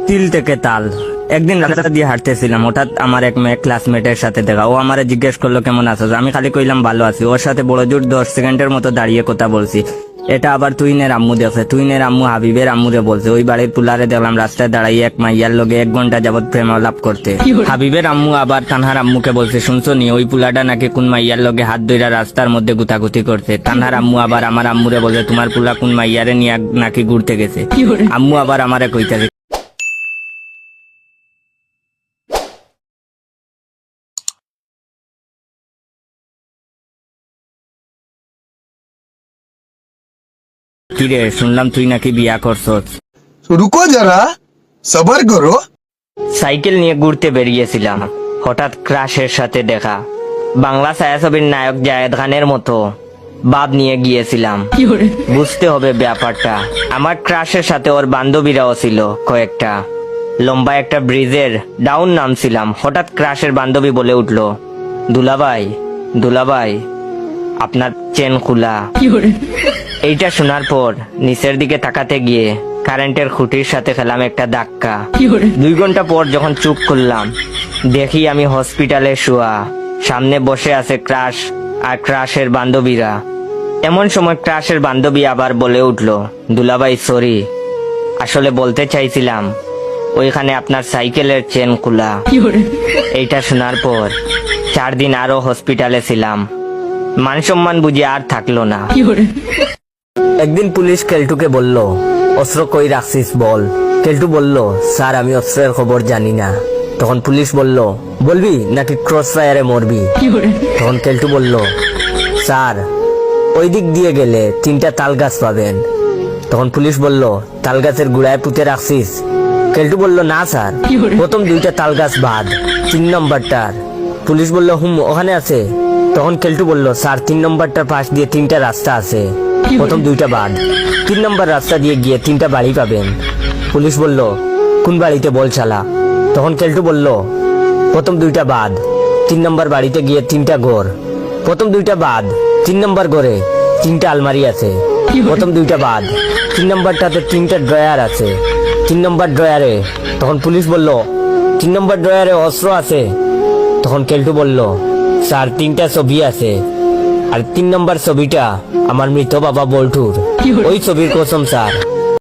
তিল থেকে তাল। একদিন রাস্তা দিয়ে হাঁটতেছিলাম, হঠাৎ আমার এক মেয়ে ক্লাসমেটের সাথে দেখা। ও আমারে জিজ্ঞেস করলো কেমন আছো, আমি খালি কইলাম ভালো আছি। ওর সাথে বড় জোর 10 সেকেন্ডের মতো দাঁড়িয়ে কথা বলছি। এটা আবার তুইনের আম্মু দেখছে, তুইনের আম্মু হাবিবের আম্মুরে বলছে। ওই বাড়ির পুলারে দেখলাম রাস্তায় দাঁড়াইয়ে এক মাইয়ার লগে 1 ঘন্টা যাবত প্রেম আলাপ করতে। হাবিবের আম্মু আবার তানহার আম্মুকে বলছে, শুনছো নি ওই পুলাটা নাকি কোন মাইয়ার লগে হাত ধইরা রাস্তার মধ্যে গুতাগুতি করছে। তানহার আম্মু আবার আমার আম্মুরে বলছে, তোমার পুলা কোন মাইয়ারে নিয়ে নাকি ঘুরতে গেছে। আম্মু আবার আমারে কইতাছে। কিরে, শুনলাম তুই নাকি বিয়া করছস। रुको जरा सबर करो। সাইকেল নিয়ে ঘুরতে বেরিয়েছিলাম, হঠাৎ ক্রাশের সাথে দেখা। বাংলা ছায়াছবির নায়ক জায়েদ খানের মতো ভাব নিয়ে গিয়েছিলাম। বুঝতে হবে ব্যাপারটা। আমার ক্রাশের সাথে ওর বান্ধবীরাও ছিল কয়েকটা। লম্বা একটা ব্রিজের ডাউন নামছিলাম, হঠাৎ ক্রাশের বান্ধবী বলে উঠলো, দুলাভাই দুলাভাই আপনার চেন খোলা। এইটা শোনার পর নিচের দিকে তাকাতে গিয়ে কারেন্টের খুঁটির সাথে খেলাম একটা ধাক্কা। 2 ঘন্টা পর যখন চুপ করলাম, দেখি আমি হসপিটালে শোয়া, সামনে বসে আছে ক্রাশ আর ক্রাশের বান্ধবীরা। এমন সময় ক্রাশের বান্ধবী আবার বলে উঠলো, দুলাভাই সরি, আসলে বলতে চাইছিলাম ওইখানে আপনার সাইকেলের চেন খোলা। এইটা শোনার পর 4 দিন আরো হসপিটালে ছিলাম। মান সম্মান বুঝি আর থাকলো না। একদিন পুলিশ কেলটুকে বলল, অস্ত্র কই রাখছিস বল। কেলটু বলল, স্যার আমি অস্ত্রের খবর জানি না। তখন পুলিশ বলল, বলবি নাকি ক্রস ফায়ারে মরবি। তখন কেলটু বলল, স্যার ওই দিক দিয়ে গেলে 3টা তাল গাছ পাবেন। তখন পুলিশ বলল, তাল গাছের গুড়ায় পুঁতে রাখছিস। কেলটু বলল, না স্যার, প্রথম 2টা তাল গাছ বাদ, 3 নম্বরটার। পুলিশ বলল, ওখানে আছে। তখন কেলটু বলল, স্যার 3 নম্বরটার পাশ দিয়ে 3টা রাস্তা আছে, প্রথম 2টা বাদ। 3 নম্বর রাস্তা দিয়ে গিয়ে 3টা বাড়ি পাবেন। পুলিশ বলল, কোন বাড়িতে বল শালা। তখন কেলটু বলল, প্রথম 2টা বাদ, 3 নম্বর বাড়িতে গিয়ে 3টা ঘর, প্রথম 2টা বাদ, 3 নম্বর ঘরে 3টা আলমারি আছে, প্রথম 2টা বাদ, 3 নম্বরটাতে 3টা ড্রয়ার আছে, 3 নম্বর ড্রয়ারে। তখন পুলিশ বলল, 3 নম্বর ড্রয়ারে অস্ত্র আছে। তখন কেলটু বলল, স্যার 3টা ছবি আছে, আর 3 নম্বর ছবিটা আমার মৃত বাবা বল্টুর। ওই ছবির কসম স্যার।